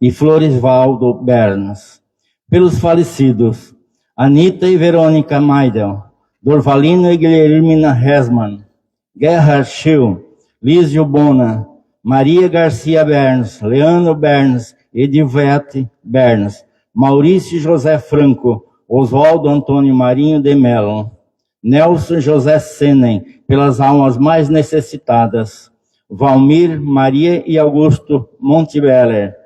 e Florisvaldo Berns. Pelos falecidos, Anita e Verônica Maidel, Dorvalino e Guilhermina Resman, Gerhard Schill, Lísio Bona, Maria Garcia Berns, Leandro Berns, Edivete Berns, Maurício José Franco, Oswaldo Antônio Marinho de Mello, Nelson José Senen, pelas almas mais necessitadas, Valmir, Maria e Augusto Montebeller,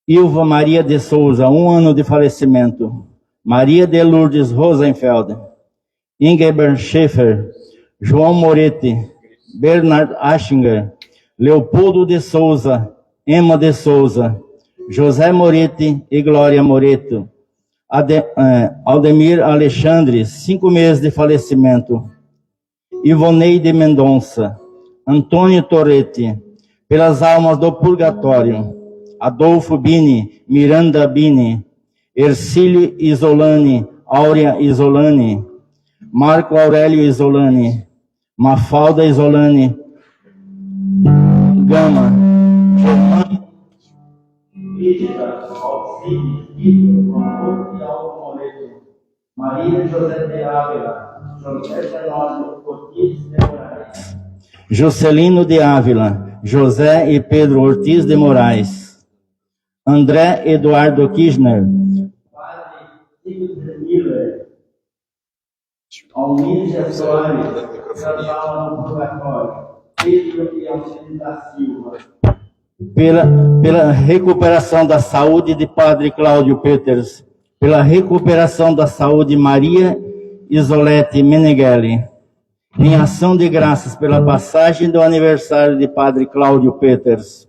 Ilva Maria de Souza, 1 ano de falecimento, Maria de Lourdes Rosenfeld, Ingeborg Schaefer, João Moretti, Bernard Aschinger, Leopoldo de Souza, Emma de Souza, José Moretti e Glória Moreto, Aldemir Alexandre, 5 meses de falecimento, Ivoneide Mendonça, Antônio Toretti, pelas almas do purgatório, Adolfo Bini, Miranda Bini, Ercílio Isolani, Áurea Isolani, Marco Aurélio Isolani, Mafalda Isolani, Gama, Germano, Lídia, Alcide, Vitor, Amor e Aldo Moreto, Maria José de Ávila, José Tenório Ortiz de Moraes, Juscelino de Ávila, José e Pedro Ortiz de Moraes, André Eduardo Kirchner, Padre Sigurd Miller, Almídia Soares, Casal no Purgatório, Pedro e Alcide da Silva, pela recuperação da saúde de Padre Cláudio Peters, pela recuperação da saúde de Maria Isolete Meneghelli, em ação de graças pela passagem do aniversário de Padre Cláudio Peters,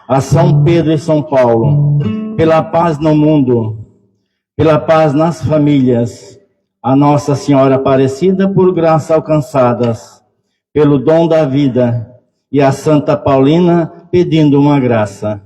a São Pedro e São Paulo, pela paz no mundo, pela paz nas famílias, a Nossa Senhora Aparecida por graça alcançadas, pelo dom da vida, e a Santa Paulina pedindo uma graça.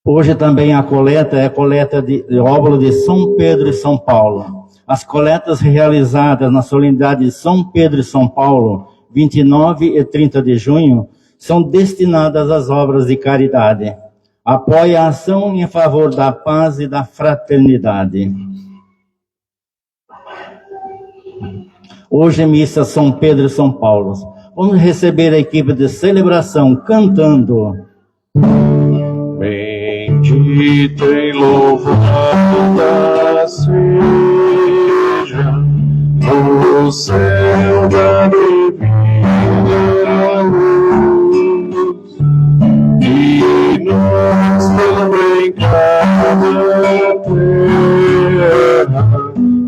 Hoje também a coleta é a coleta de óbolo de São Pedro e São Paulo. As coletas realizadas na solenidade de São Pedro e São Paulo, 29 e 30 de junho, são destinadas às obras de caridade. Apoia a ação em favor da paz e da fraternidade. Hoje, missa São Pedro e São Paulo. Vamos receber a equipe de celebração cantando. Bendita e louvada seja o céu da divina luz, e nós também cada terra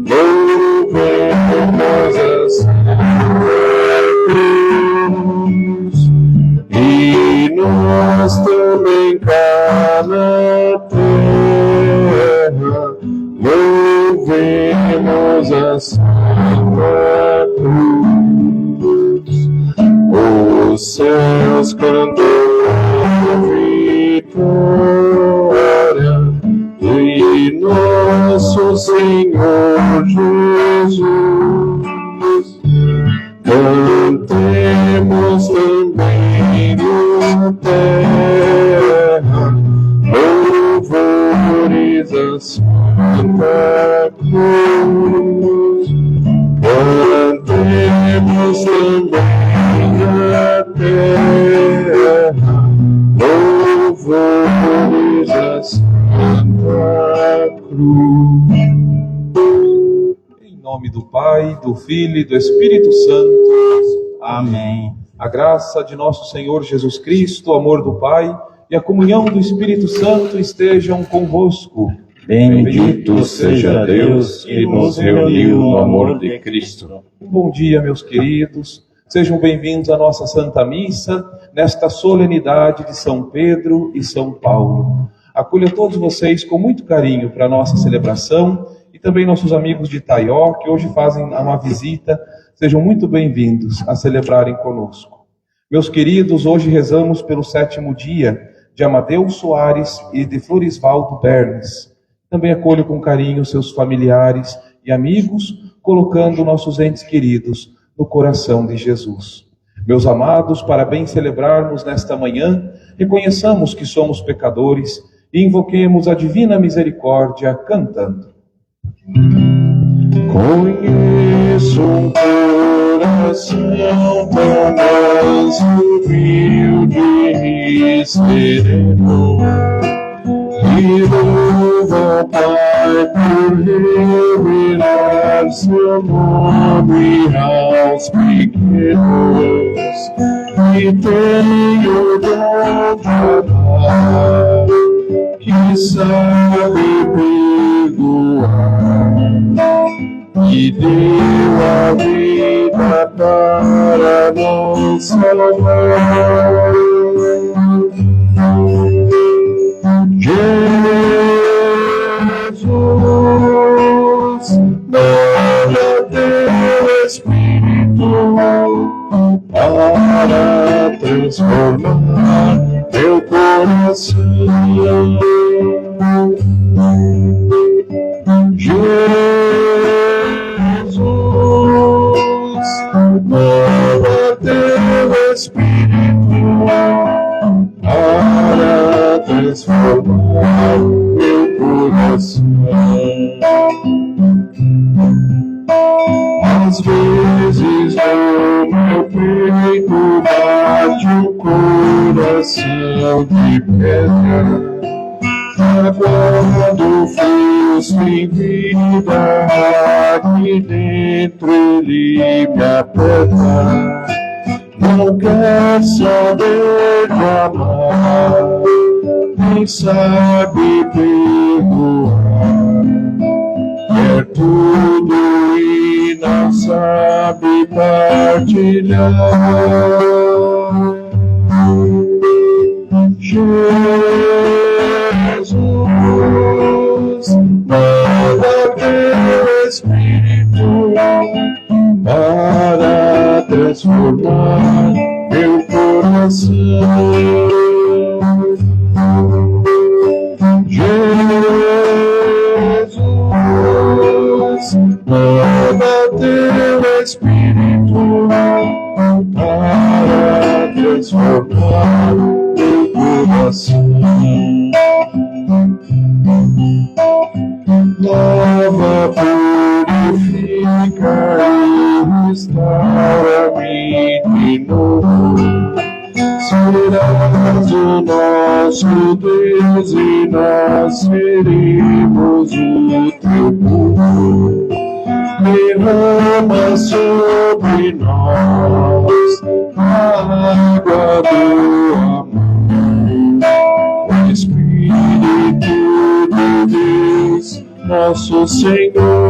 louvemos a Santa Cruz, e nós também cada terra louvemos a Santa Cruz. Os céus cantam vitória de nosso Senhor Jesus. Cantemos também na terra louvores a Santa Cruz. Cantemos também na terra louvores a Santa Cruz. Em nome do Pai, do Filho e do Espírito Santo. Amém. A graça de nosso Senhor Jesus Cristo, o amor do Pai e a comunhão do Espírito Santo estejam convosco. Bendito seja Deus que nos reuniu no amor de Cristo. Bom dia, meus queridos. Sejam bem-vindos à nossa Santa Missa, nesta solenidade de São Pedro e São Paulo. Acolho todos vocês com muito carinho para a nossa celebração e também nossos amigos de Itaió, que hoje fazem uma visita. Sejam muito bem-vindos a celebrarem conosco. Meus queridos, hoje rezamos pelo 7º dia de Amadeu Soares e de Florisvaldo Bernes. Também acolho com carinho seus familiares e amigos, colocando nossos entes queridos no coração de Jesus. Meus amados, para bem celebrarmos nesta manhã, reconheçamos que somos pecadores e invoquemos a divina misericórdia cantando. Conheço um coração tão manso, humilde e sereno, e louva ao Pai por revelar seu nome aos pequenos, e tem o dom de amar, que sabe perdoar, e deu a vida para nos salvar. Jesus, manda teu Espírito para transformar teu coração. Jesus, manda teu Espírito para transformar meu coração. Às vezes no meu peito bate um coração de pedra, quando Deus tem vida, aqui dentro Ele me aperta. Não quer saber de amar, nem sabe perdoar. Quer tudo e não sabe partilhar. Jesus, manda teu Espírito para transformar meu coração. Jesus, manda teu Espírito para transformar meu coração. Lava, purifica e restaura-me de novo. Serás o nosso Deus e nós seremos o teu povo. Derrama sobre nós a água do amor, o Espírito de Deus, nosso Senhor.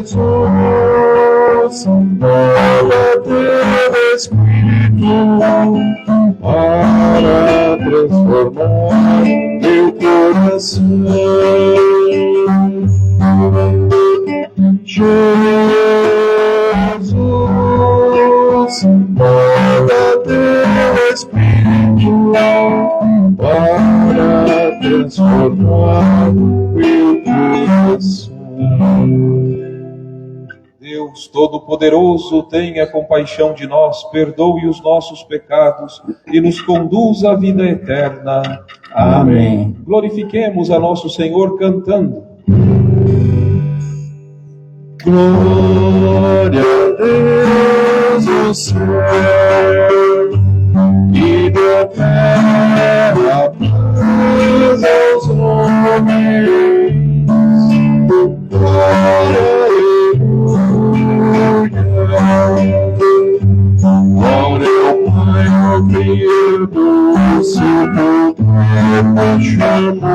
Jesus, manda teu Espírito para transformar meu coração. Jesus, manda teu Espírito para transformar meu coração. Deus Todo-Poderoso, tenha compaixão de nós, perdoe os nossos pecados e nos conduza à vida eterna. Amém. Glorifiquemos a nosso Senhor cantando. Glória a Deus no céu e na terra paz aos homens. Glória, glória ao Pai, ao Criador, seu poder chamou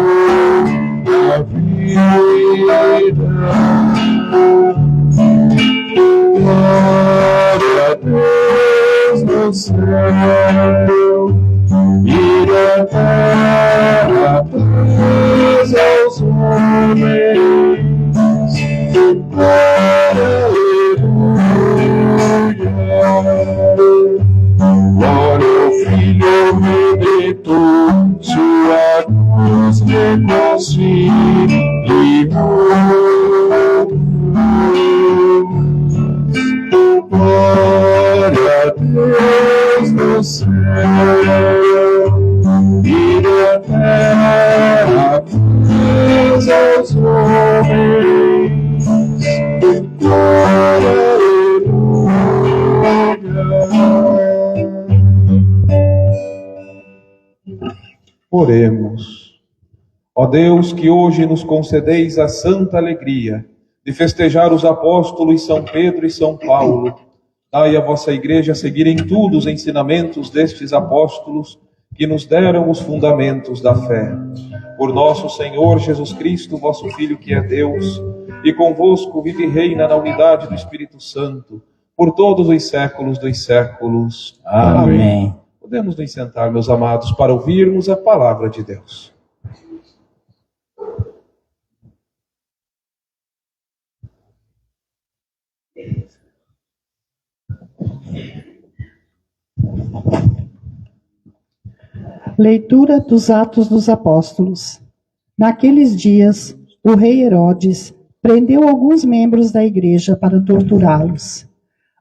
a vida. Glória a Deus no céu e na terra paz aos homens. Glória, glória ao Filho Redentor, sua Oremos. Ó Deus, que hoje nos concedeis a santa alegria de festejar os apóstolos São Pedro e São Paulo, dai à vossa Igreja seguir em tudo os ensinamentos destes apóstolos que nos deram os fundamentos da fé. Por nosso Senhor Jesus Cristo, vosso Filho, que é Deus, e convosco vive e reina na unidade do Espírito Santo, por todos os séculos dos séculos. Amém. Podemos nos sentar, meus amados, para ouvirmos a palavra de Deus. Leitura dos Atos dos Apóstolos. Naqueles dias, o rei Herodes prendeu alguns membros da igreja para torturá-los.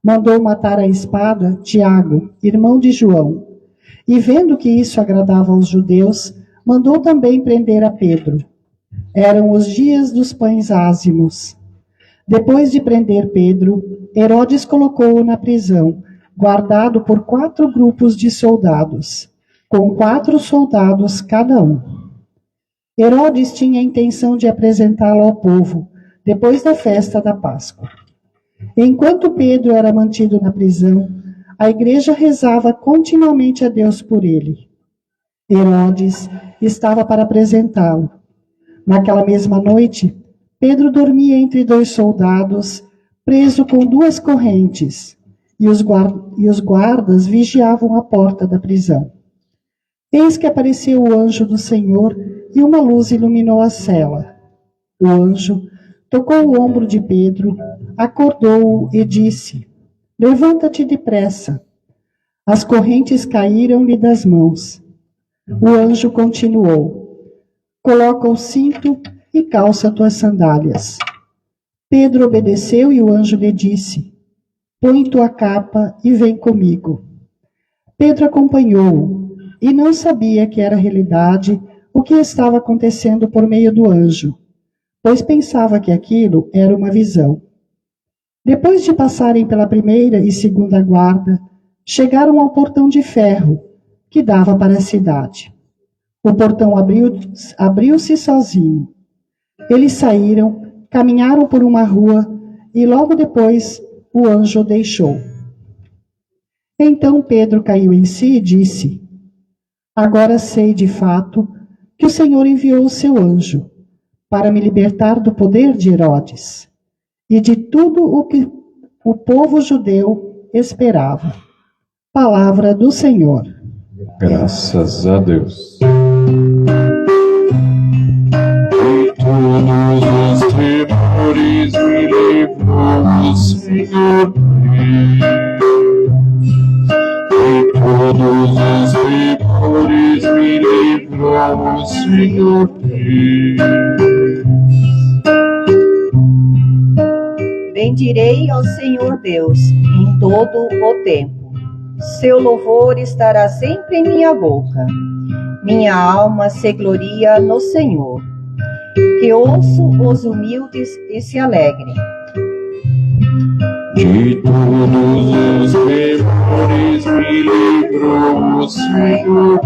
Mandou matar à espada Tiago, irmão de João. E vendo que isso agradava aos judeus, mandou também prender a Pedro. Eram os dias dos pães ázimos. Depois de prender Pedro, Herodes colocou-o na prisão, guardado por 4 grupos de soldados, com 4 soldados cada um. Herodes tinha a intenção de apresentá-lo ao povo, depois da festa da Páscoa. Enquanto Pedro era mantido na prisão, a igreja rezava continuamente a Deus por ele. Herodes estava para apresentá-lo. Naquela mesma noite, Pedro dormia entre 2 soldados, preso com 2 correntes, e os guardas vigiavam a porta da prisão. Eis que apareceu o anjo do Senhor e uma luz iluminou a cela. O anjo tocou o ombro de Pedro, acordou-o e disse: Levanta-te depressa. As correntes caíram-lhe das mãos. O anjo continuou: Coloca o cinto e calça tuas sandálias. Pedro obedeceu e o anjo lhe disse: Põe tua capa e vem comigo. Pedro acompanhou-o e não sabia que era realidade o que estava acontecendo por meio do anjo, pois pensava que aquilo era uma visão. Depois de passarem pela primeira e segunda guarda, chegaram ao portão de ferro que dava para a cidade. O portão abriu-se sozinho. Eles saíram, caminharam por uma rua e logo depois o anjo o deixou. Então Pedro caiu em si e disse: Agora sei de fato que o Senhor enviou o seu anjo para me libertar do poder de Herodes e de tudo o que o povo judeu esperava. Palavra do Senhor. Graças a Deus. De todos os temores me livrou o Senhor. De todos os temores me livrou o Senhor. Bendirei ao Senhor Deus em todo o tempo. Seu louvor estará sempre em minha boca. Minha alma se gloria no Senhor. Que ouço os humildes e se alegrem. De todos os temores me livrou o Senhor.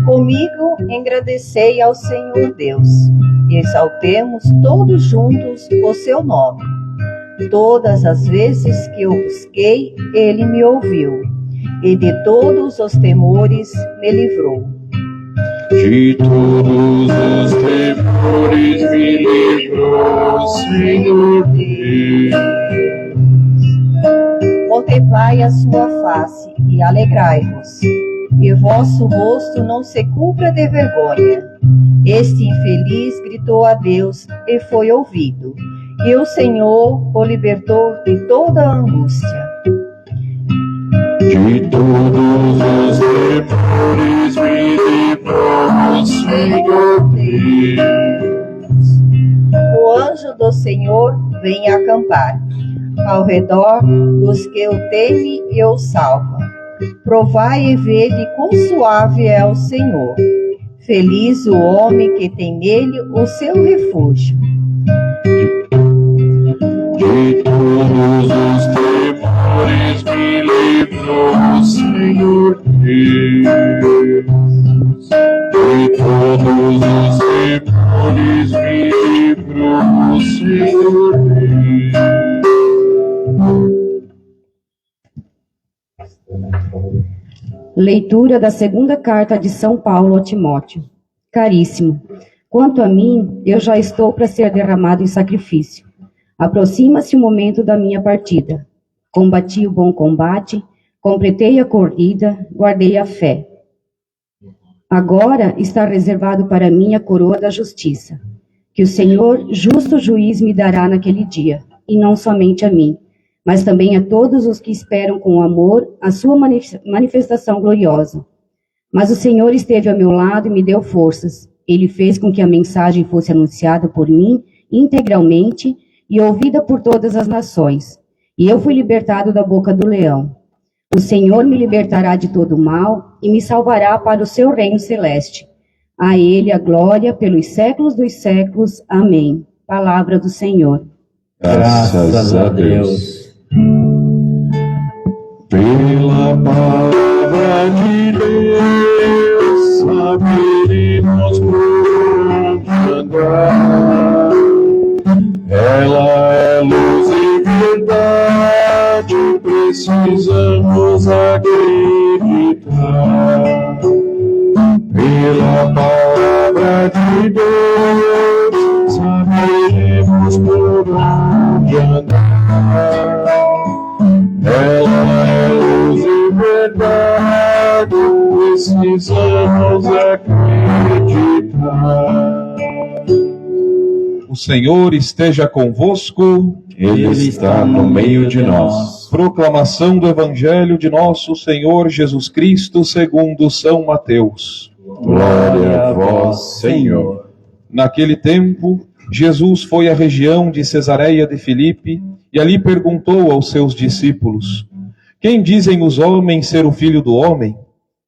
Comigo engrandecei ao Senhor Deus. Exaltemos todos juntos o seu nome. Todas as vezes que eu busquei, ele me ouviu, e de todos os temores me livrou. De todos os temores me livrou o Senhor Deus. Contemplai a sua face e alegrai-vos, e vosso rosto não se cubra de vergonha. Este infeliz gritou a Deus e foi ouvido, e o Senhor o libertou de toda a angústia. De todos os temores me livrou o Senhor Deus. O anjo do Senhor vem acampar ao redor dos que o temem e o salva. Provai e vede quão suave é o Senhor. Feliz o homem que tem nele o seu refúgio. De todos os temores temores me livrou, Senhor Deus. De todos os temores me livrou, Senhor Deus. Leitura da segunda carta de São Paulo a Timóteo. Caríssimo, quanto a mim, eu já estou para ser derramado em sacrifício. Aproxima-se o momento da minha partida. Combati o bom combate, completei a corrida, guardei a fé. Agora está reservado para mim a coroa da justiça, que o Senhor, justo juiz, me dará naquele dia, e não somente a mim, mas também a todos os que esperam com amor a sua manifestação gloriosa. Mas o Senhor esteve ao meu lado e me deu forças. Ele fez com que a mensagem fosse anunciada por mim integralmente e ouvida por todas as nações. E eu fui libertado da boca do leão. O Senhor me libertará de todo mal e me salvará para o seu reino celeste. A Ele a glória pelos séculos dos séculos. Amém. Palavra do Senhor. Graças a Deus. Pela palavra de Deus, saberemos por onde andar. Ela é luz e verdade, precisamos acreditar. Pela palavra de Deus, saberemos por onde andar. Ela é luz e verdade, precisamos acreditar. O Senhor esteja convosco. Ele está no meio de nós. Proclamação do Evangelho de nosso Senhor Jesus Cristo segundo São Mateus. Glória a vós, Senhor. Naquele tempo, Jesus foi à região de Cesareia de Filipe e ali perguntou aos seus discípulos: quem dizem os homens ser o Filho do Homem?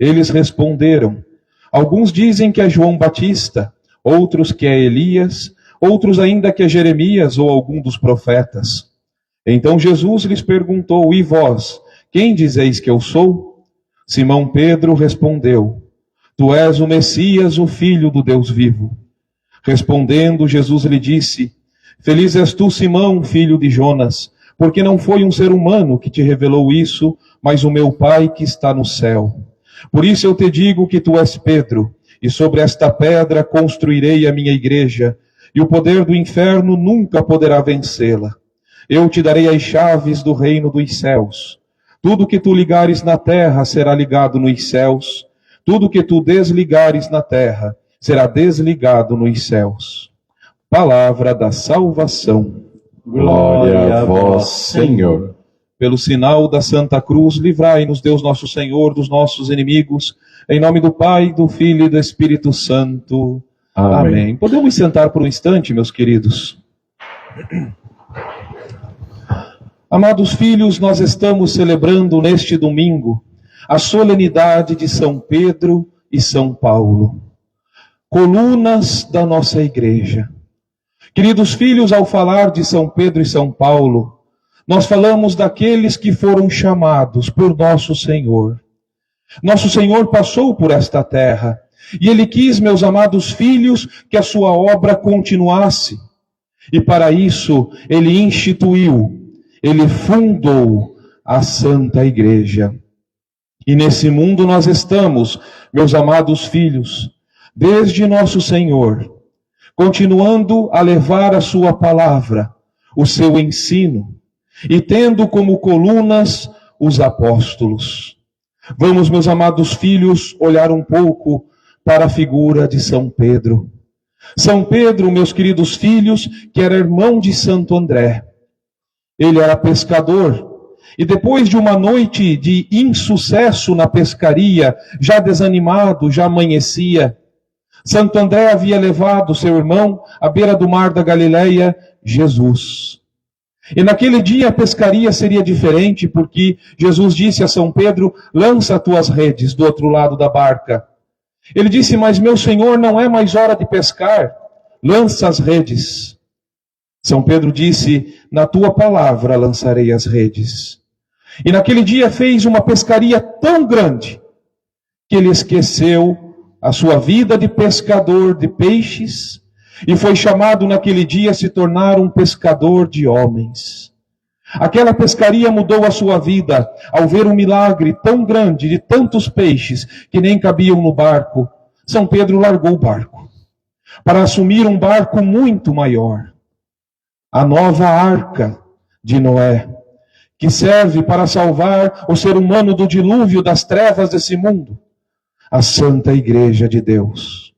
Eles responderam: alguns dizem que é João Batista, outros que é Elias, outros ainda que é Jeremias ou algum dos profetas. Então Jesus lhes perguntou: e vós, quem dizeis que eu sou? Simão Pedro respondeu: tu és o Messias, o Filho do Deus vivo. Respondendo, Jesus lhe disse: feliz és tu, Simão, filho de Jonas, porque não foi um ser humano que te revelou isso, mas o meu Pai que está no céu. Por isso eu te digo que tu és Pedro, e sobre esta pedra construirei a minha igreja, e o poder do inferno nunca poderá vencê-la. Eu te darei as chaves do reino dos céus. Tudo que tu ligares na terra será ligado nos céus, tudo que tu desligares na terra será desligado nos céus. Palavra da salvação. Glória a vós, Senhor. Pelo sinal da Santa Cruz, livrai-nos, Deus nosso Senhor, dos nossos inimigos. Em nome do Pai, do Filho e do Espírito Santo. Amém. Podemos sentar por um instante, meus queridos? Amados filhos, nós estamos celebrando neste domingo a solenidade de São Pedro e São Paulo, colunas da nossa igreja. Queridos filhos, ao falar de São Pedro e São Paulo, nós falamos daqueles que foram chamados por nosso Senhor. Nosso Senhor passou por esta terra e Ele quis, meus amados filhos, que a sua obra continuasse. E para isso Ele instituiu, Ele fundou a Santa Igreja. E nesse mundo nós estamos, meus amados filhos, desde nosso Senhor, continuando a levar a sua palavra, o seu ensino, e tendo como colunas os apóstolos. Vamos, meus amados filhos, olhar um pouco para a figura de São Pedro. São Pedro, meus queridos filhos, que era irmão de Santo André. Ele era pescador, e depois de uma noite de insucesso na pescaria, já desanimado, já amanhecia, Santo André havia levado seu irmão à beira do mar da Galileia, Jesus. E naquele dia a pescaria seria diferente, porque Jesus disse a São Pedro: lança as tuas redes do outro lado da barca. Ele disse: mas meu Senhor, não é mais hora de pescar, lança as redes. São Pedro disse: na tua palavra lançarei as redes. E naquele dia fez uma pescaria tão grande que ele esqueceu a sua vida de pescador de peixes e foi chamado naquele dia a se tornar um pescador de homens. Aquela pescaria mudou a sua vida ao ver um milagre tão grande de tantos peixes que nem cabiam no barco. São Pedro largou o barco para assumir um barco muito maior, a nova arca de Noé, que serve para salvar o ser humano do dilúvio das trevas desse mundo, a Santa Igreja de Deus.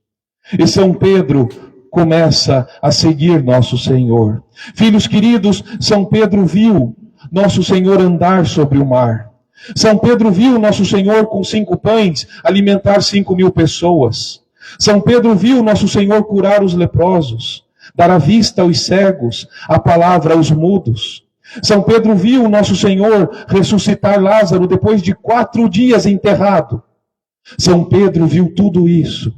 E São Pedro começa a seguir nosso Senhor. Filhos queridos, São Pedro viu nosso Senhor andar sobre o mar. São Pedro viu nosso Senhor com 5 pães alimentar 5.000 pessoas. São Pedro viu nosso Senhor curar os leprosos, dar a vista aos cegos, a palavra aos mudos. São Pedro viu nosso Senhor ressuscitar Lázaro depois de 4 dias enterrado. São Pedro viu tudo isso.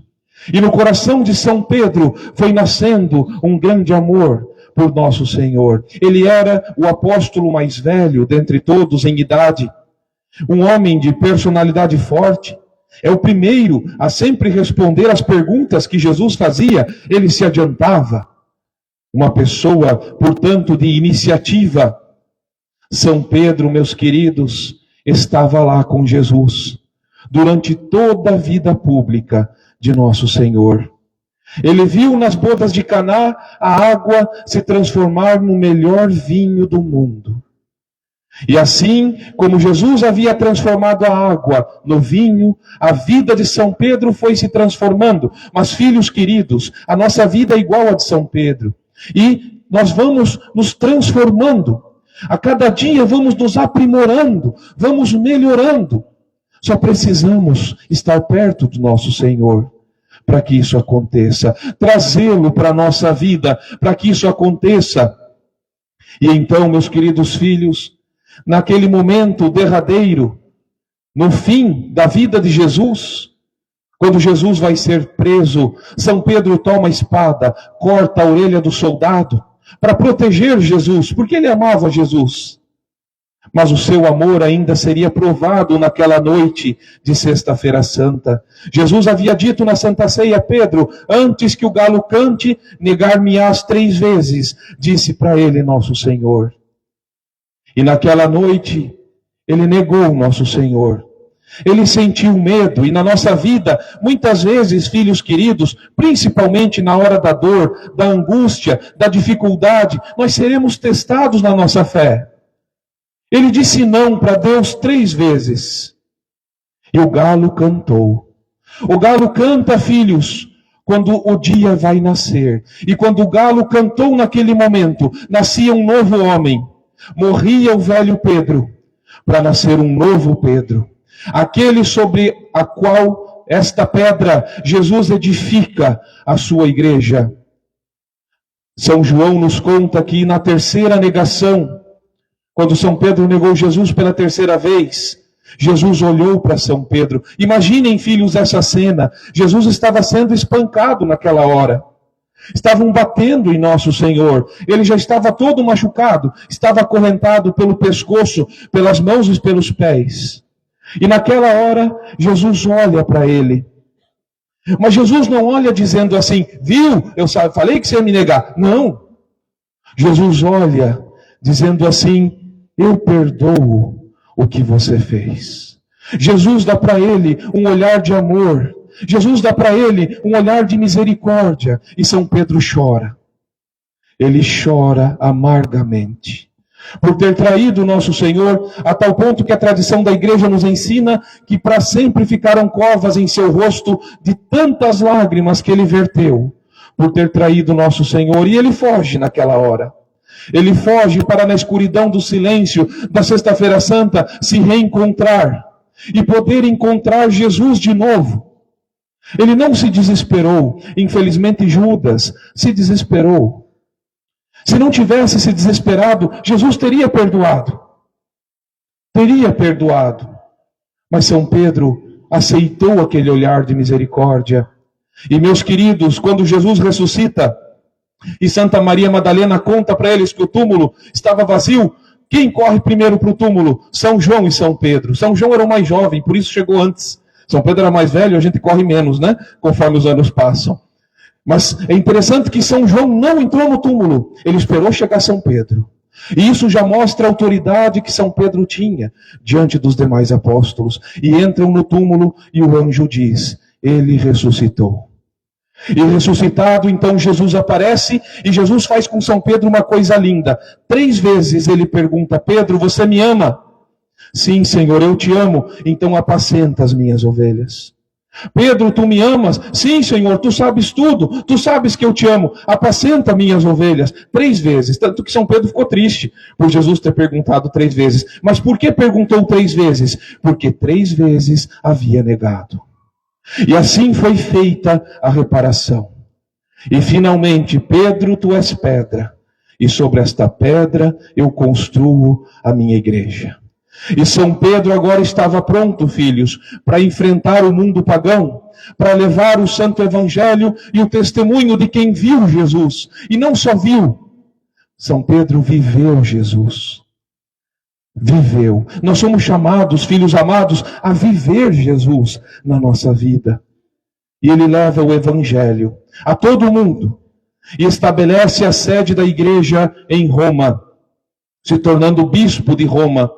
E no coração de São Pedro foi nascendo um grande amor por nosso Senhor. Ele era o apóstolo mais velho dentre todos em idade. Um homem de personalidade forte. É o primeiro a sempre responder às perguntas que Jesus fazia. Ele se adiantava. Uma pessoa, portanto, de iniciativa. São Pedro, meus queridos, estava lá com Jesus durante toda a vida pública de nosso Senhor. Ele viu nas bodas de Caná a água se transformar no melhor vinho do mundo. E assim como Jesus havia transformado a água no vinho, a vida de São Pedro foi se transformando. Mas, filhos queridos, a nossa vida é igual a de São Pedro. E nós vamos nos transformando. A cada dia vamos nos aprimorando, vamos melhorando. Só precisamos estar perto do nosso Senhor para que isso aconteça. Trazê-lo para a nossa vida para que isso aconteça. E então, meus queridos filhos, naquele momento derradeiro, no fim da vida de Jesus, quando Jesus vai ser preso, São Pedro toma a espada, corta a orelha do soldado para proteger Jesus, porque ele amava Jesus. Mas o seu amor ainda seria provado naquela noite de Sexta-feira Santa. Jesus havia dito na Santa Ceia: Pedro, antes que o galo cante, negar-me-ás 3 vezes, disse para ele nosso Senhor. E naquela noite, ele negou nosso Senhor. Ele sentiu medo, e na nossa vida, muitas vezes, filhos queridos, principalmente na hora da dor, da angústia, da dificuldade, nós seremos testados na nossa fé. Ele disse não para Deus 3 vezes. E o galo cantou. O galo canta, filhos, quando o dia vai nascer. E quando o galo cantou naquele momento, nascia um novo homem. Morria o velho Pedro, para nascer um novo Pedro. Aquele sobre a qual esta pedra Jesus edifica a sua igreja. São João nos conta que na 3ª negação, quando São Pedro negou Jesus pela 3ª vez, Jesus olhou para São Pedro. Imaginem, filhos, essa cena. Jesus estava sendo espancado naquela hora. Estavam batendo em nosso Senhor. Ele já estava todo machucado. Estava acorrentado pelo pescoço, pelas mãos e pelos pés. E naquela hora, Jesus olha para ele. Mas Jesus não olha dizendo assim: viu, eu falei que você ia me negar. Não. Jesus olha dizendo assim: eu perdoo o que você fez. Jesus dá para ele um olhar de amor. Jesus dá para ele um olhar de misericórdia. E São Pedro chora. Ele chora amargamente por ter traído nosso Senhor, a tal ponto que a tradição da igreja nos ensina que para sempre ficaram covas em seu rosto de tantas lágrimas que ele verteu por ter traído nosso Senhor. E ele foge naquela hora. Ele foge para, na escuridão do silêncio da Sexta-feira Santa, se reencontrar e poder encontrar Jesus de novo. Ele não se desesperou. Infelizmente, Judas se desesperou. Se não tivesse se desesperado, Jesus teria perdoado. Teria perdoado. Mas São Pedro aceitou aquele olhar de misericórdia. E, meus queridos, quando Jesus ressuscita, e Santa Maria Madalena conta para eles que o túmulo estava vazio, Quem corre primeiro para o túmulo? São João e São Pedro. São João era o mais jovem, por isso chegou antes. São Pedro era mais velho, a gente corre menos, né? Conforme os anos passam. Mas é interessante que São João não entrou no túmulo. Ele esperou chegar São Pedro. E isso já mostra a autoridade que São Pedro tinha diante dos demais apóstolos. E entram no túmulo e o anjo diz: ele ressuscitou. E ressuscitado, então Jesus aparece e Jesus faz com São Pedro uma coisa linda. 3 vezes ele pergunta: Pedro, você me ama? Sim, Senhor, eu te amo, então apacenta as minhas ovelhas. Pedro, tu me amas? Sim, Senhor, tu sabes tudo, tu sabes que eu te amo, apacenta minhas ovelhas. 3 vezes, tanto que São Pedro ficou triste por Jesus ter perguntado 3 vezes. Mas por que perguntou 3 vezes? Porque 3 vezes havia negado. E assim foi feita a reparação. E finalmente, Pedro, tu és pedra, e sobre esta pedra eu construo a minha igreja. E São Pedro agora estava pronto, filhos, para enfrentar o mundo pagão, para levar o santo evangelho e o testemunho de quem viu Jesus. E não só viu, São Pedro viveu Jesus. Viveu. Nós somos chamados, filhos amados, a viver Jesus na nossa vida. E ele leva o evangelho a todo mundo e estabelece a sede da igreja em Roma, se tornando bispo de Roma.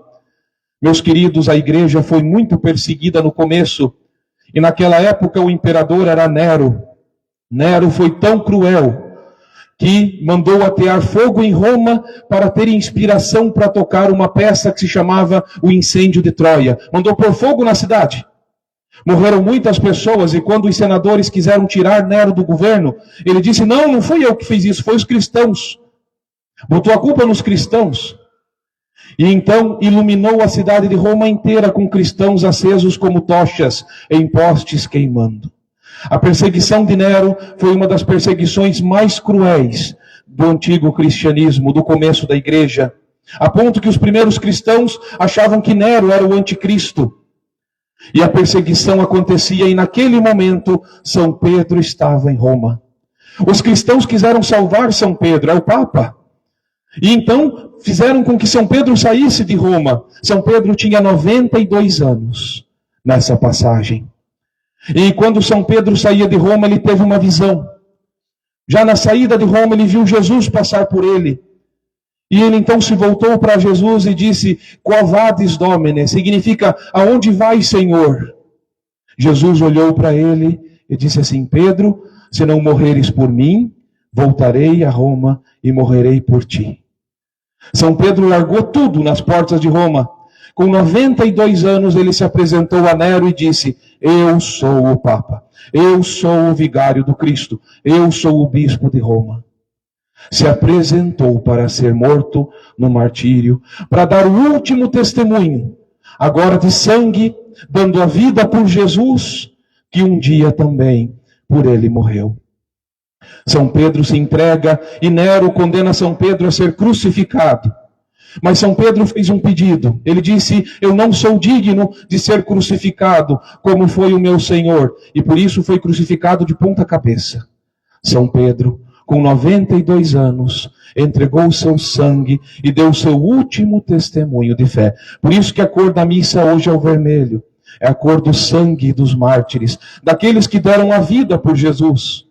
Meus queridos, a igreja foi muito perseguida no começo, e naquela época o imperador era Nero. Nero foi tão cruel que mandou atear fogo em Roma para ter inspiração para tocar uma peça que se chamava O Incêndio de Troia. Mandou pôr fogo na cidade. Morreram muitas pessoas, e quando os senadores quiseram tirar Nero do governo, ele disse: não fui eu que fiz isso, foi os cristãos. Botou a culpa nos cristãos. E então iluminou a cidade de Roma inteira com cristãos acesos como tochas em postes queimando. A perseguição de Nero foi uma das perseguições mais cruéis do antigo cristianismo, do começo da igreja, a ponto que os primeiros cristãos achavam que Nero era o anticristo. E a perseguição acontecia, e naquele momento São Pedro estava em Roma. Os cristãos quiseram salvar São Pedro, é o Papa. E então fizeram com que São Pedro saísse de Roma. São Pedro tinha 92 anos nessa passagem. E quando São Pedro saía de Roma, ele teve uma visão. Já na saída de Roma, ele viu Jesus passar por ele. E ele então se voltou para Jesus e disse: Quo vadis, Domine? Significa: aonde vai, Senhor? Jesus olhou para ele e disse assim: Pedro, se não morreres por mim, voltarei a Roma e morrerei por ti. São Pedro largou tudo nas portas de Roma. Com 92 anos ele se apresentou a Nero e disse: eu sou o Papa, eu sou o vigário do Cristo, eu sou o bispo de Roma. Se apresentou para ser morto no martírio, para dar o último testemunho, agora de sangue, dando a vida por Jesus, que um dia também por ele morreu. São Pedro se entrega e Nero condena São Pedro a ser crucificado. Mas São Pedro fez um pedido. Ele disse: eu não sou digno de ser crucificado como foi o meu Senhor. E por isso foi crucificado de ponta cabeça. São Pedro, com 92 anos, entregou seu sangue e deu seu último testemunho de fé. Por isso que a cor da missa hoje é o vermelho. É a cor do sangue dos mártires, daqueles que deram a vida por Jesus.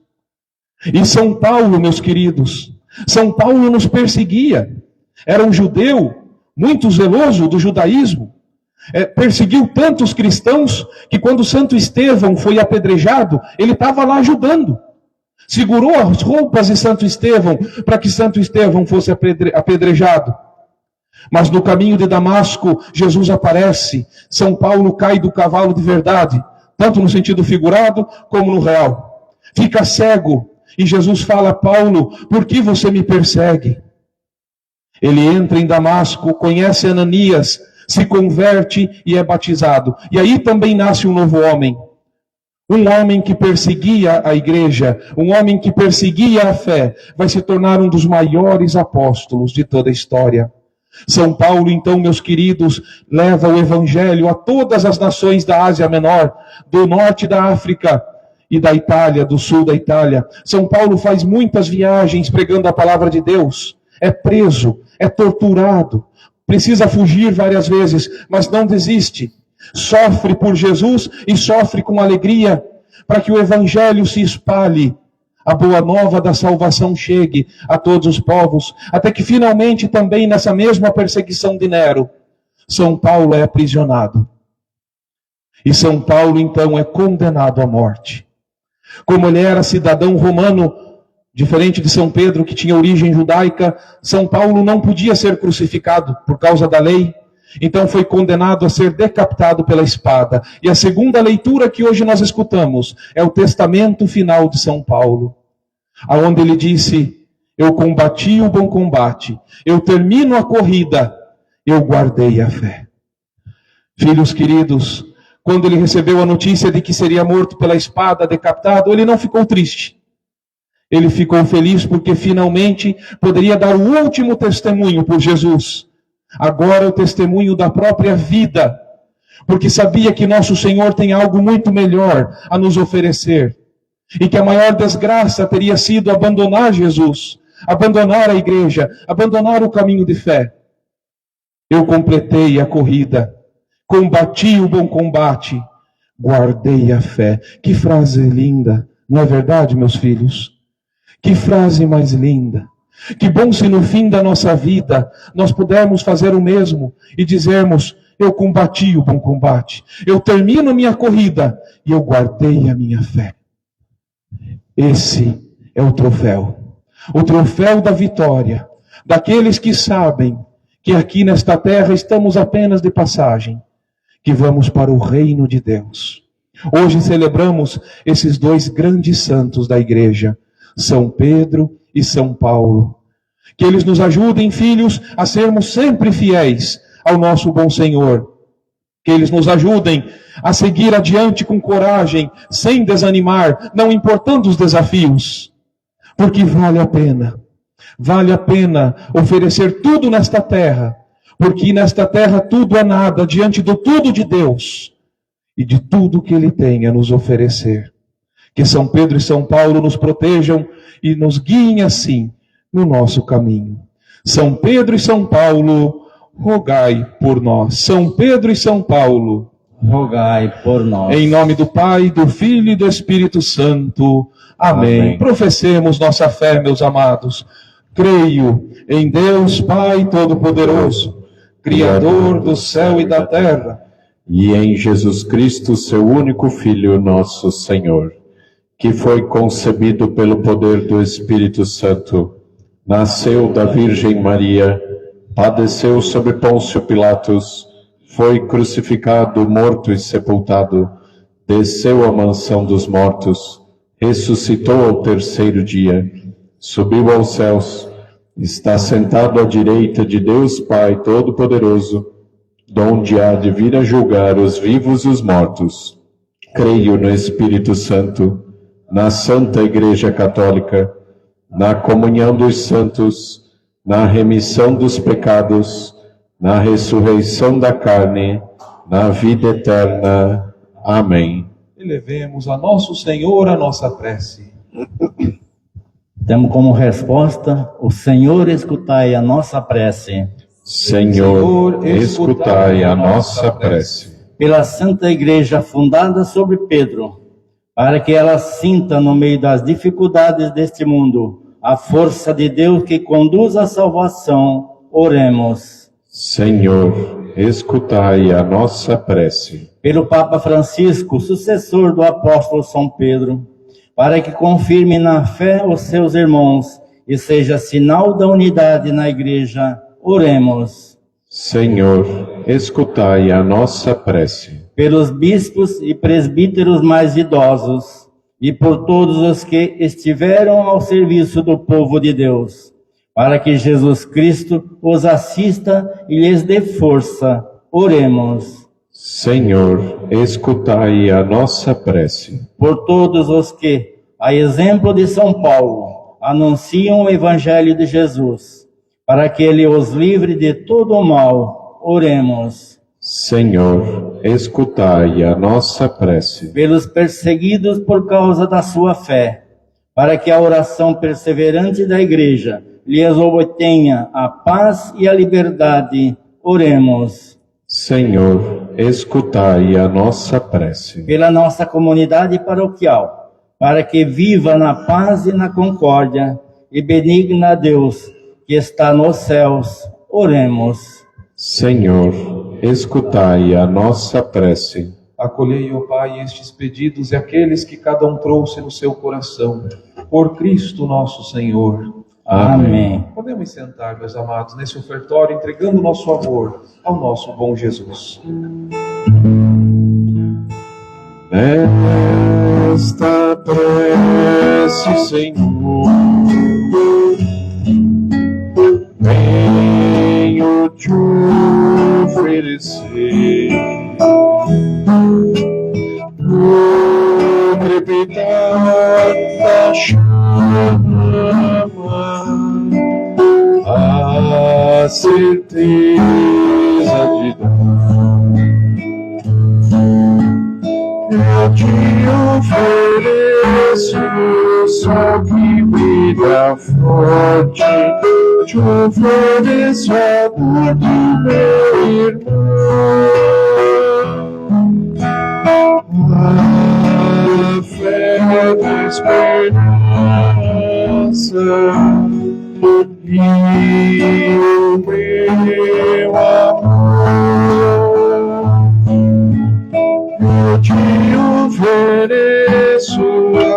E São Paulo, meus queridos, São Paulo nos perseguia. Era um judeu muito zeloso do judaísmo. Perseguiu tantos cristãos que quando Santo Estevão foi apedrejado, ele estava lá ajudando. Segurou as roupas de Santo Estevão para que Santo Estevão fosse apedrejado. Mas no caminho de Damasco, Jesus aparece. São Paulo cai do cavalo de verdade, tanto no sentido figurado como no real. Fica cego e Jesus fala: Paulo, por que você me persegue? Ele entra em Damasco, conhece Ananias, se converte e é batizado. E aí também nasce um novo homem. Um homem que perseguia a igreja, um homem que perseguia a fé, vai se tornar um dos maiores apóstolos de toda a história. São Paulo, então, meus queridos, leva o evangelho a todas as nações da Ásia Menor, do norte da África e da Itália, do sul da Itália. São Paulo faz muitas viagens pregando a palavra de Deus. É preso, é torturado, precisa fugir várias vezes, mas não desiste. Sofre por Jesus e sofre com alegria, para que o evangelho se espalhe, a boa nova da salvação chegue a todos os povos, até que finalmente também nessa mesma perseguição de Nero, São Paulo é aprisionado. E São Paulo então é condenado à morte. Como ele era cidadão romano, diferente de São Pedro, que tinha origem judaica, São Paulo não podia ser crucificado por causa da lei. Então foi condenado a ser decapitado pela espada. E a segunda leitura que hoje nós escutamos é o testamento final de São Paulo, aonde ele disse: eu combati o bom combate, eu termino a corrida, eu guardei a fé. Filhos queridos, quando ele recebeu a notícia de que seria morto pela espada, decapitado, ele não ficou triste. Ele ficou feliz porque finalmente poderia dar o último testemunho por Jesus. Agora o testemunho da própria vida, porque sabia que nosso Senhor tem algo muito melhor a nos oferecer. E que a maior desgraça teria sido abandonar Jesus, abandonar a igreja, abandonar o caminho de fé. Eu completei a corrida, combati o bom combate, guardei a fé. Que frase linda, não é verdade, meus filhos? Que frase mais linda. Que bom se no fim da nossa vida nós pudermos fazer o mesmo e dizermos: eu combati o bom combate, eu termino a minha corrida e eu guardei a minha fé. Esse é o troféu da vitória, daqueles que sabem que aqui nesta terra estamos apenas de passagem, que vamos para o reino de Deus. Hoje celebramos esses dois grandes santos da igreja, São Pedro e São Paulo. Que eles nos ajudem, filhos, a sermos sempre fiéis ao nosso bom Senhor. Que eles nos ajudem a seguir adiante com coragem, sem desanimar, não importando os desafios. Porque vale a pena oferecer tudo nesta terra, porque nesta terra tudo é nada diante do tudo de Deus e de tudo que Ele tem a nos oferecer. Que São Pedro e São Paulo nos protejam e nos guiem assim no nosso caminho. São Pedro e São Paulo, rogai por nós. São Pedro e São Paulo, rogai por nós. Em nome do Pai, do Filho e do Espírito Santo. Amém. Amém. Professemos nossa fé, meus amados. Creio em Deus Pai Todo-Poderoso, Criador do céu e da terra, E em Jesus Cristo, seu único Filho, nosso Senhor, que foi concebido pelo poder do Espírito Santo, nasceu da Virgem Maria, padeceu sob Pôncio Pilatos, foi crucificado, morto e sepultado, desceu à mansão dos mortos, ressuscitou ao terceiro dia, subiu aos céus, está sentado à direita de Deus Pai Todo-Poderoso, donde há de vir a julgar os vivos e os mortos. Creio no Espírito Santo, na Santa Igreja Católica, na comunhão dos santos, na remissão dos pecados, na ressurreição da carne, na vida eterna. Amém. Elevemos a nosso Senhor a nossa prece. Temos como resposta: o Senhor, escutai a nossa prece. Senhor, escutai a nossa prece. Pela Santa Igreja fundada sobre Pedro, para que ela sinta no meio das dificuldades deste mundo a força de Deus que conduz à salvação, oremos. Senhor, escutai a nossa prece. Pelo Papa Francisco, sucessor do apóstolo São Pedro, para que confirme na fé os seus irmãos e seja sinal da unidade na Igreja, oremos. Senhor, escutai a nossa prece. Pelos bispos e presbíteros mais idosos, e por todos os que estiveram ao serviço do povo de Deus, para que Jesus Cristo os assista e lhes dê força, oremos. Senhor, escutai a nossa prece. Por todos os que, a exemplo de São Paulo, anunciam o Evangelho de Jesus, para que Ele os livre de todo o mal, oremos. Senhor, escutai a nossa prece. Pelos perseguidos por causa da sua fé, para que a oração perseverante da Igreja lhes obtenha a paz e a liberdade, Oremos. Senhor, escutai a nossa prece. Pela nossa comunidade paroquial, para que viva na paz e na concórdia, e benigna a Deus, que está nos céus. Oremos. Senhor, escutai a nossa prece. Acolhei, ó Pai, estes pedidos e aqueles que cada um trouxe no seu coração. Por Cristo nosso Senhor. Amém. Podemos sentar, meus amados, nesse ofertório, entregando nosso amor ao nosso bom Jesus. Nesta prece, Senhor, venho te oferecer o crepitar da chama, a certeza de dar. Eu te ofereço o sol que brilha forte, te ofereço a dor do meu irmão, a fé da esperança e o meu amor. Eu te ofereço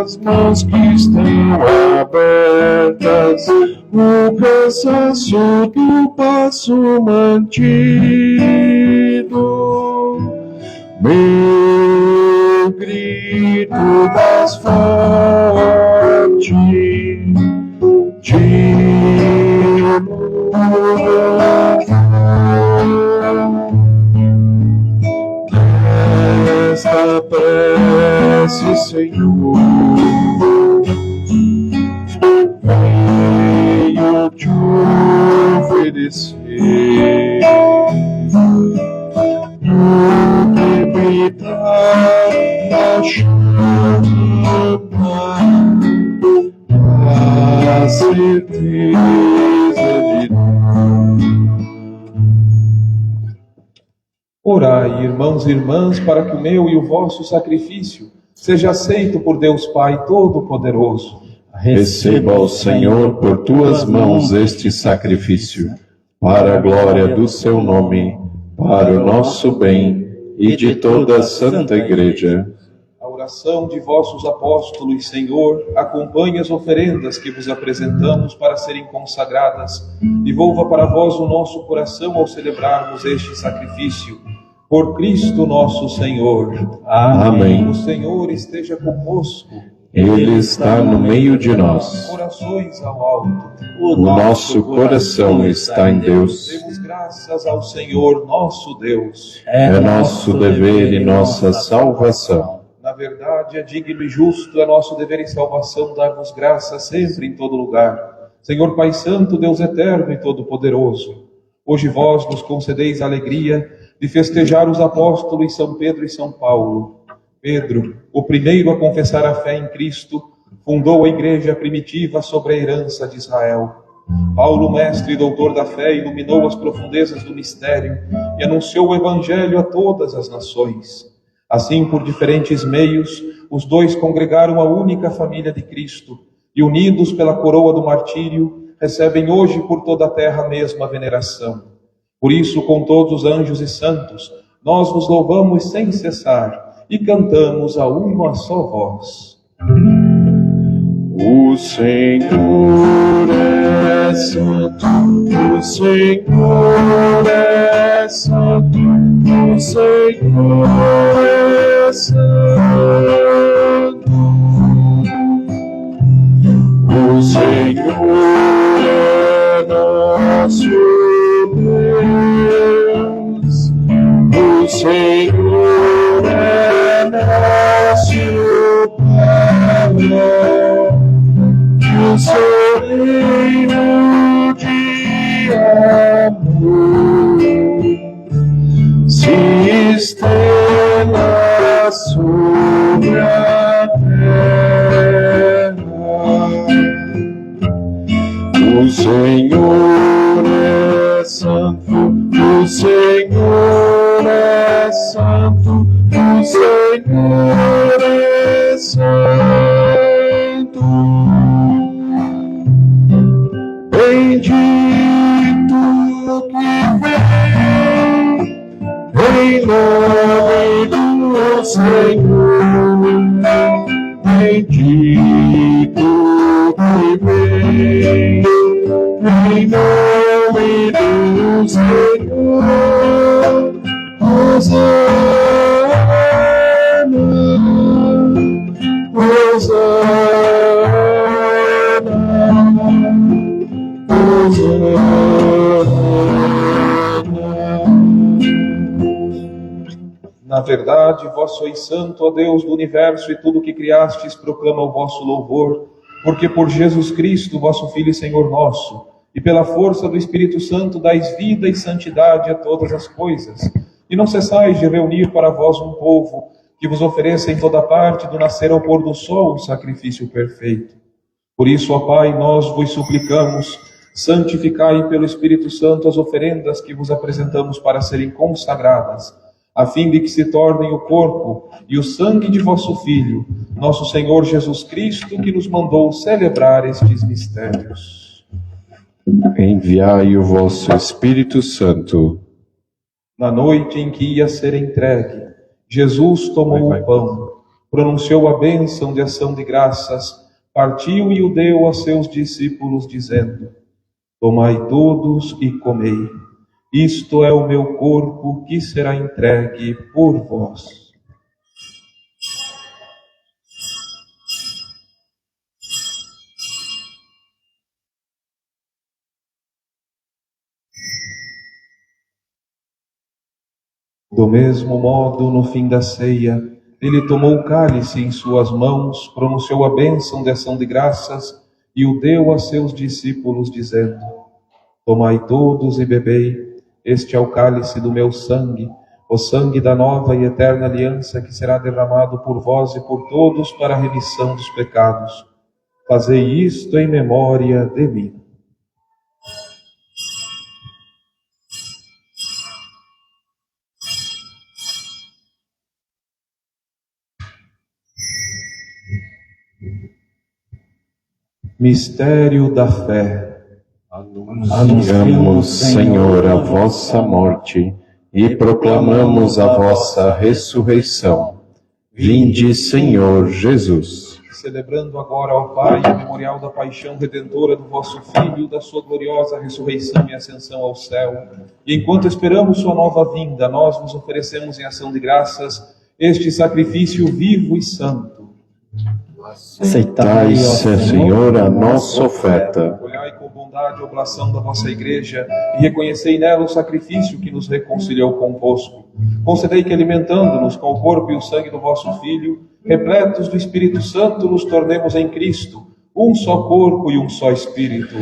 as mãos que estão abertas, o cansaço do passo mantido, meu grito mais forte de esta prece, Senhor, venho te oferecer o crepitar da chama, a certeza de Orai, irmãos e irmãs, para que o meu e o vosso sacrifício seja aceito por Deus Pai Todo-Poderoso. receba o Senhor por tuas mãos este sacrifício, para a glória do seu nome, para o nosso bem e de toda a Santa Igreja. A oração de vossos apóstolos, Senhor, acompanhe as oferendas que vos apresentamos para serem consagradas e volva para vós o nosso coração ao celebrarmos este sacrifício. Por Cristo nosso Senhor. Amém. O Senhor esteja convosco. Ele está no meio de nós. Corações ao alto. O nosso coração está em Deus. Demos graças ao Senhor nosso Deus. É nosso dever e nossa salvação. Na verdade, é digno e justo, é nosso dever e salvação dar-vos graças sempre em todo lugar. Senhor Pai Santo, Deus eterno e todo-poderoso, hoje vós nos concedeis a alegria de festejar os apóstolos São Pedro e São Paulo. Pedro, o primeiro a confessar a fé em Cristo, fundou a igreja primitiva sobre a herança de Israel. Paulo, mestre e doutor da fé, iluminou as profundezas do mistério e anunciou o evangelho a todas as nações. Assim, por diferentes meios, os dois congregaram a única família de Cristo e, unidos pela coroa do martírio, recebem hoje por toda a terra a mesma veneração. Por isso, com todos os anjos e santos, nós vos louvamos sem cessar e cantamos a uma só voz. O Senhor é santo, o Senhor é santo, o Senhor é santo. O Senhor é nosso Deus, o Senhor é nosso Pai, que o seu reino de amor se estenda sobre a terra. O Senhor é santo, o Santo, bendito que vem em nome do Senhor, bendito que vem em nome do Senhor, Hosana, Hosana, Hosana. Na verdade, vós sois santo, ó Deus do universo, e tudo o que criastes proclama o vosso louvor, porque por Jesus Cristo, vosso Filho e Senhor nosso, e pela força do Espírito Santo dais vida e santidade a todas as coisas, e não cessais de reunir para vós um povo que vos ofereça em toda parte, do nascer ao pôr do sol, um sacrifício perfeito. Por isso, ó Pai, nós vos suplicamos, santificai pelo Espírito Santo as oferendas que vos apresentamos para serem consagradas, a fim de que se tornem o corpo e o sangue de vosso Filho, nosso Senhor Jesus Cristo, que nos mandou celebrar estes mistérios. Enviai o vosso Espírito Santo. Na noite em que ia ser entregue, Jesus tomou o pão, pronunciou a bênção de ação de graças, partiu e o deu a seus discípulos, dizendo: Tomai todos e comei. Isto é o meu corpo que será entregue por vós. Do mesmo modo, no fim da ceia, ele tomou o cálice em suas mãos, pronunciou a bênção de ação de graças e o deu a seus discípulos, dizendo: Tomai todos e bebei. Este é o cálice do meu sangue, o sangue da nova e eterna aliança, que será derramado por vós e por todos para a remissão dos pecados. Fazei isto em memória de mim. Mistério da fé. Anunciamos, Senhor, a vossa morte e proclamamos a vossa ressurreição. Vinde, Senhor Jesus. Celebrando agora, ó Pai, o memorial da paixão redentora do vosso Filho, da sua gloriosa ressurreição e ascensão ao céu, e enquanto esperamos sua nova vinda, nós vos oferecemos em ação de graças este sacrifício vivo e santo. Aceitai, Senhor, a nossa oferta. Olhai com bondade a oblação da vossa Igreja e reconhecei nela o sacrifício que nos reconciliou convosco. Concedei que, alimentando-nos com o corpo e o sangue do vosso Filho, repletos do Espírito Santo, nos tornemos em Cristo um só corpo e um só Espírito.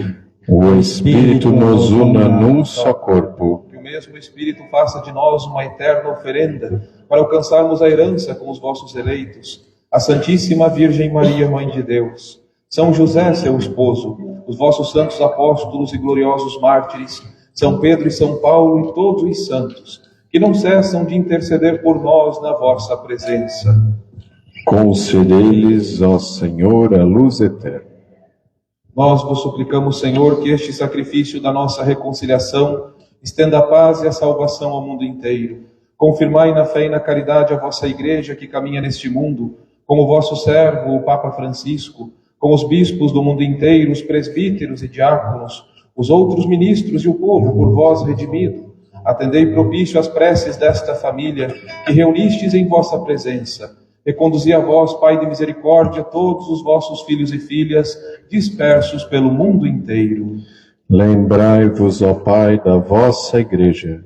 O Espírito nos una num só corpo. Que o mesmo Espírito faça de nós uma eterna oferenda para alcançarmos a herança com os vossos eleitos. A Santíssima Virgem Maria, Mãe de Deus, São José, seu esposo, os vossos santos apóstolos e gloriosos mártires, São Pedro e São Paulo e todos os santos, que não cessam de interceder por nós na vossa presença. Concedei-lhes, ó Senhor, a luz eterna. Nós vos suplicamos, Senhor, que este sacrifício da nossa reconciliação estenda a paz e a salvação ao mundo inteiro. Confirmai na fé e na caridade a vossa Igreja que caminha neste mundo, com o vosso servo, o Papa Francisco, com os bispos do mundo inteiro, os presbíteros e diáconos, os outros ministros e o povo por vós redimido. Atendei propício às preces desta família que reunistes em vossa presença. Reconduzi a vós, Pai de misericórdia, todos os vossos filhos e filhas dispersos pelo mundo inteiro. Lembrai-vos, ó Pai, da vossa Igreja.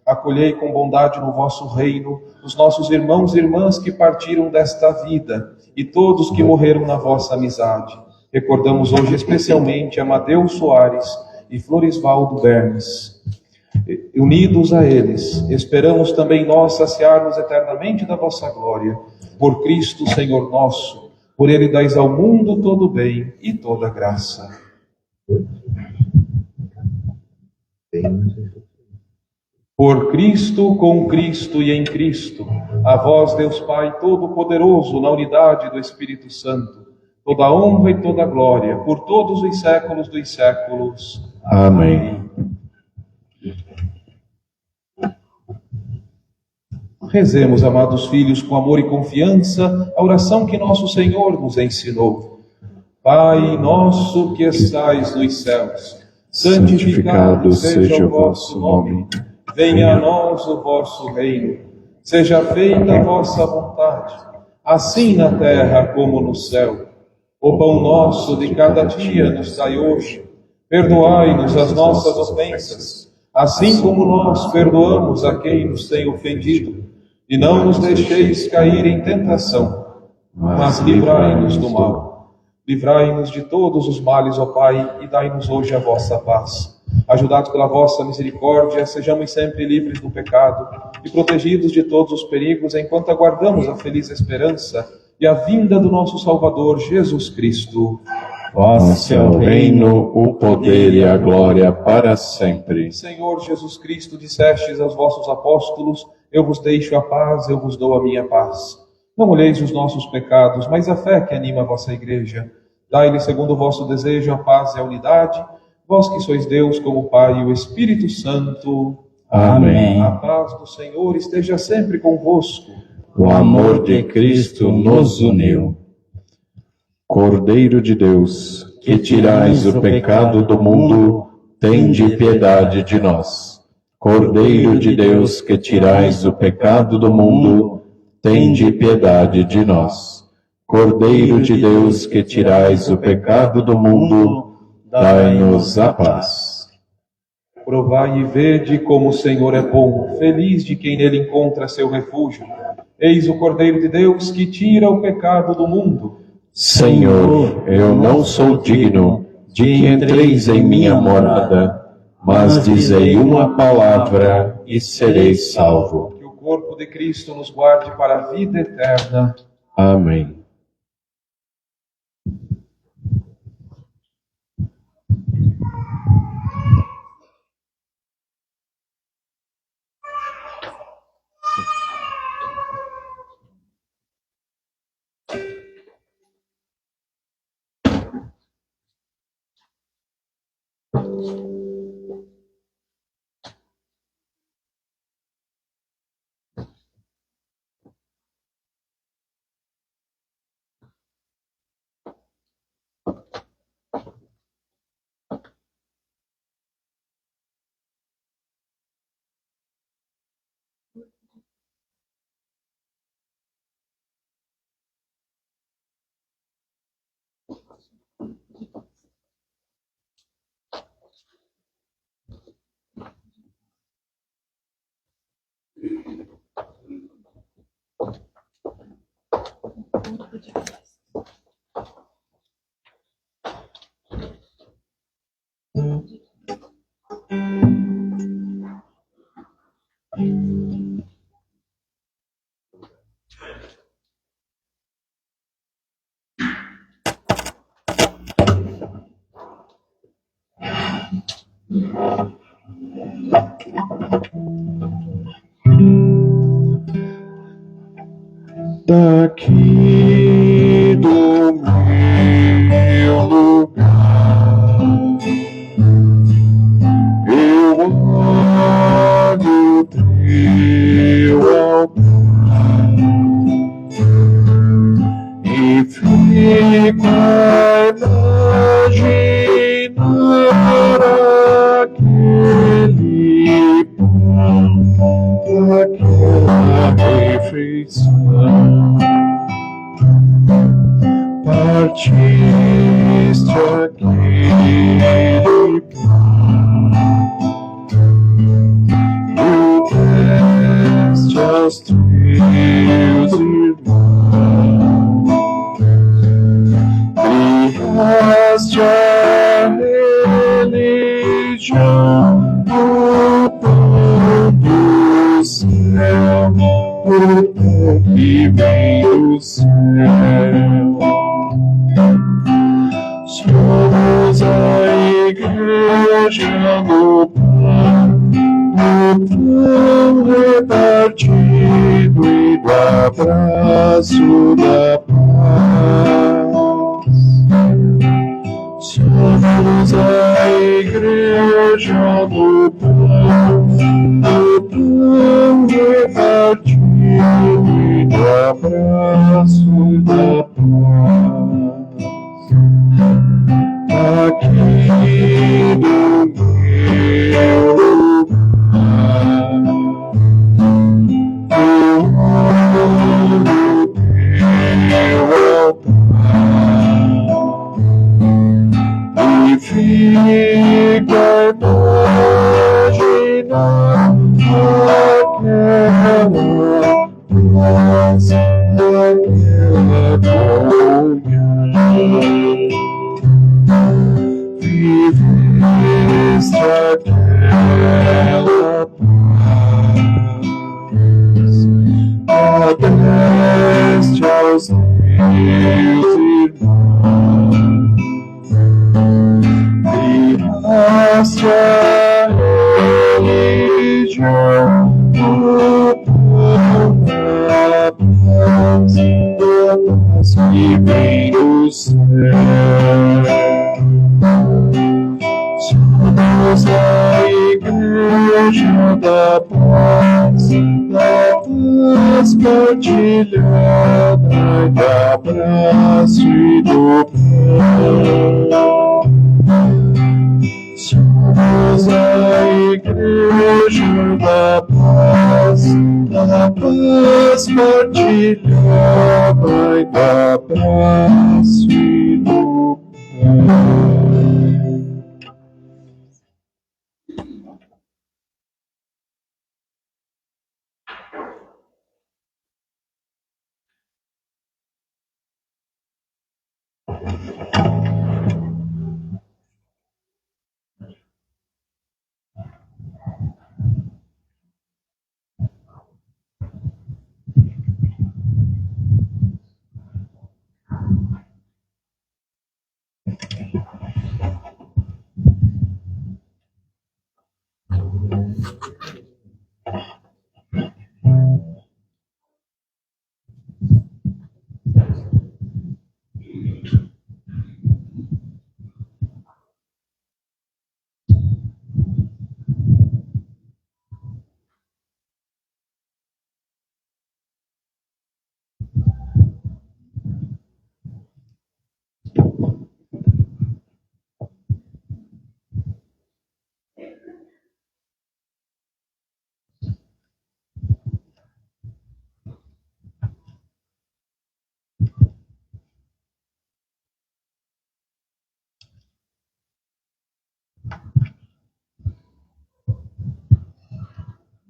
Acolhei com bondade no vosso reino os nossos irmãos e irmãs que partiram desta vida e todos que morreram na vossa amizade. Recordamos hoje especialmente Amadeu Soares e Florisvaldo Bernes. Unidos a eles, esperamos também nós saciar-nos eternamente da vossa glória. Por Cristo, Senhor nosso, por Ele dais ao mundo todo o bem e toda a graça. Por Cristo, com Cristo e em Cristo, A vós, Deus Pai Todo-Poderoso, na unidade do Espírito Santo, toda a honra e toda a glória, por todos os séculos dos séculos. Amém. Rezemos, amados filhos, com amor e confiança, a oração que nosso Senhor nos ensinou. Pai nosso que estais nos céus, santificado seja o vosso nome. Venha a nós o vosso reino. Seja feita a vossa vontade, assim na terra como no céu. O pão nosso de cada dia nos dai hoje. Perdoai-nos as nossas ofensas, assim como nós perdoamos a quem nos tem ofendido. E não nos deixeis cair em tentação, mas livrai-nos do mal. Livrai-nos de todos os males, ó Pai, e dai-nos hoje a vossa paz. Ajudados pela vossa misericórdia, sejamos sempre livres do pecado e protegidos de todos os perigos, enquanto aguardamos a feliz esperança e a vinda do nosso Salvador, Jesus Cristo. Vosso é o reino, o poder e a glória para sempre. Senhor Jesus Cristo, dissestes aos vossos apóstolos: eu vos deixo a paz, eu vos dou a minha paz. Não olheis os nossos pecados, mas a fé que anima a vossa igreja. Dai-lhe, segundo o vosso desejo, a paz e a unidade, vós que sois Deus como o Pai e o Espírito Santo. Amém. A paz do Senhor esteja sempre convosco. O amor de Cristo nos uniu. Cordeiro de Deus, que tirais o pecado do mundo, tende piedade de nós. Cordeiro de Deus, que tirais o pecado do mundo, tende piedade de nós. Cordeiro de Deus, que tirais o pecado do mundo, dai-nos a paz. Provai e vede como o Senhor é bom, feliz de quem nele encontra seu refúgio. Eis o Cordeiro de Deus que tira o pecado do mundo. Senhor, eu não sou digno de que entreis em minha morada, mas dizei uma palavra e serei salvo. Que o corpo de Cristo nos guarde para a vida eterna. Amém. Daqui do meu lugar eu olho teu altar e fico a imaginar aquele pão, aquela refeição. Partiste aquele pão e o deste aos teus irmãos. Criaste a religião do pão do céu, o pão que vem do céu. Somos a igreja do pão repartido e abraço da paz. Somos a igreja do pão repartido e do abraço da paz. Aqui no meu lugar, eu oro no teu altar, e fico a imaginar aquela paz, aquela comunhão. Viveste aquela paz, adeste aos teus irmãos, viraste a religião do pão da paz que vem do céu. Somos a igreja da paz partilhada, do abraço e do pão. Somos a igreja da paz partilhada, do abraço e do pão.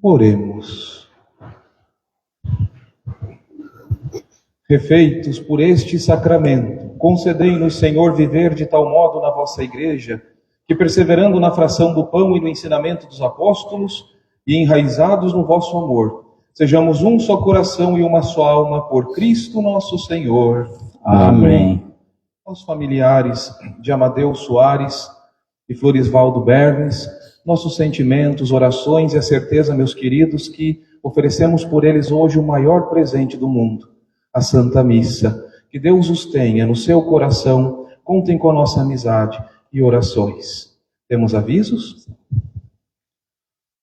Oremos. Refeitos por este sacramento, concedei-nos, Senhor, viver de tal modo na vossa igreja, que perseverando na fração do pão e no ensinamento dos apóstolos, e enraizados no vosso amor, sejamos um só coração e uma só alma, por Cristo nosso Senhor. Amém. Aos familiares de Amadeu Soares e Florisvaldo Bernes, nossos sentimentos, orações e a certeza, meus queridos, que oferecemos por eles hoje o maior presente do mundo, a Santa Missa. Que Deus os tenha no seu coração. Contem com a nossa amizade e orações. Temos avisos?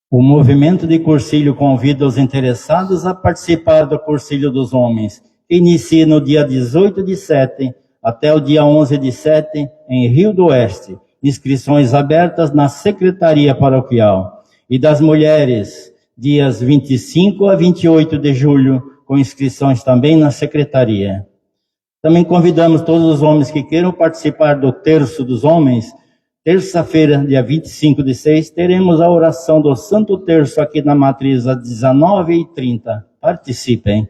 O movimento de Cursilho convida os interessados a participar do Cursilho dos Homens, que inicia no dia 18/7 até o dia 11/7 em Rio do Oeste. Inscrições abertas na Secretaria Paroquial. E das mulheres, dias 25 a 28 de julho, com inscrições também na Secretaria. Também convidamos todos os homens que queiram participar do Terço dos Homens. Terça-feira, dia 25/6, teremos a oração do Santo Terço aqui na Matriz, às 19h30. Participem.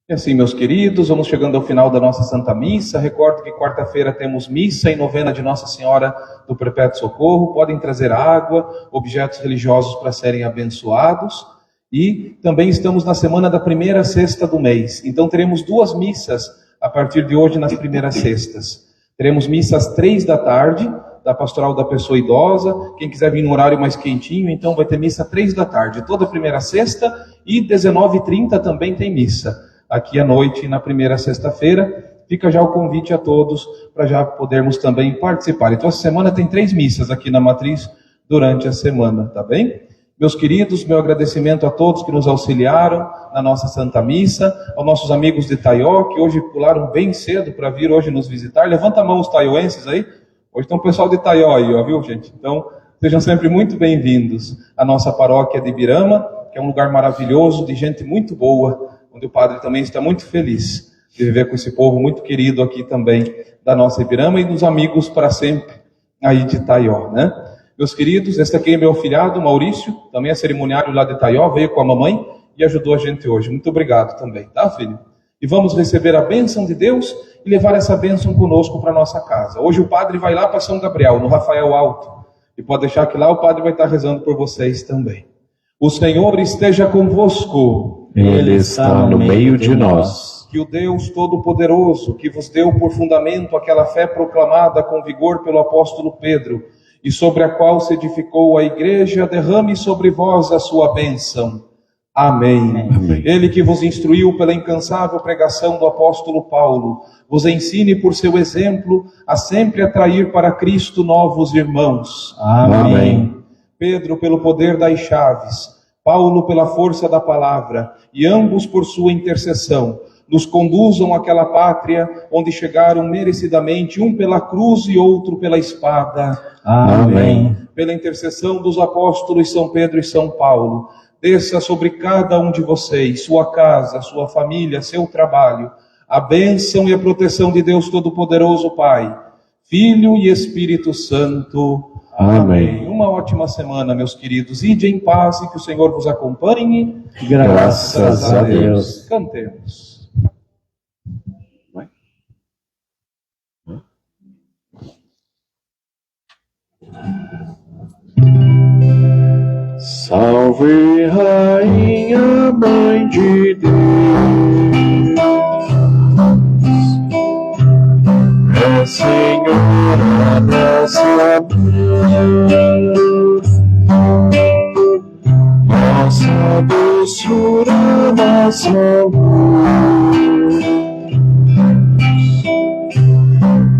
E assim, meus queridos, vamos chegando ao final da nossa Santa Missa. Recordo que quarta-feira temos missa e novena de Nossa Senhora do Perpétuo Socorro. Podem trazer água, objetos religiosos para serem abençoados. E também estamos na semana da primeira sexta do mês. Então teremos 2 missas a partir de hoje nas primeiras sextas. Teremos missa às 15h, da Pastoral da Pessoa Idosa. Quem quiser vir no horário mais quentinho, então vai ter missa às 15h, toda primeira sexta. E 19h30 também tem missa. Aqui à noite, na primeira sexta-feira, fica já o convite a todos para já podermos também participar. Então, essa semana tem 3 missas aqui na Matriz durante a semana, tá bem? Meus queridos, meu agradecimento a todos que nos auxiliaram na nossa Santa Missa, aos nossos amigos de Taió, que hoje pularam bem cedo para vir hoje nos visitar. Levanta a mão os taioenses aí. Hoje tem um pessoal de Taió aí, ó, viu, gente? Então, sejam sempre muito bem-vindos à nossa paróquia de Ibirama, que é um lugar maravilhoso, de gente muito boa, onde o padre também está muito feliz de viver com esse povo muito querido aqui também da nossa Ibirama e dos amigos para sempre aí de Taió, né? Meus queridos, esse aqui é meu afilhado, Maurício, também é cerimoniário lá de Taió, veio com a mamãe e ajudou a gente hoje. Muito obrigado também, tá, filho? E vamos receber a bênção de Deus e levar essa bênção conosco para nossa casa. Hoje o padre vai lá para São Gabriel, no Rafael Alto, e pode deixar que lá o padre vai estar rezando por vocês também. O Senhor esteja convosco. Ele está no meio de nós. Que o Deus Todo-Poderoso, que vos deu por fundamento aquela fé proclamada com vigor pelo apóstolo Pedro, e sobre a qual se edificou a igreja, derrame sobre vós a sua bênção. Amém. Amém. Ele que vos instruiu pela incansável pregação do apóstolo Paulo, vos ensine por seu exemplo a sempre atrair para Cristo novos irmãos. Amém. Pedro pelo poder das chaves, Paulo pela força da palavra, e ambos por sua intercessão, nos conduzam àquela pátria onde chegaram merecidamente, um pela cruz e outro pela espada. Amém. Pela intercessão dos apóstolos São Pedro e São Paulo, desça sobre cada um de vocês, sua casa, sua família, seu trabalho, a bênção e a proteção de Deus Todo-Poderoso, Pai, Filho e Espírito Santo. Amém. Uma ótima semana, meus queridos. Ide em paz e que o Senhor vos acompanhe. Graças a Deus. Cantemos. Salve, Rainha, Mãe de Deus, é Senhora nossa mãe, nossa doçura, nossa luz,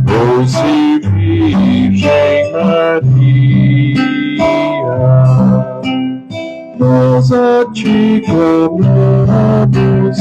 doce Virgem Maria, nós a te clamamos.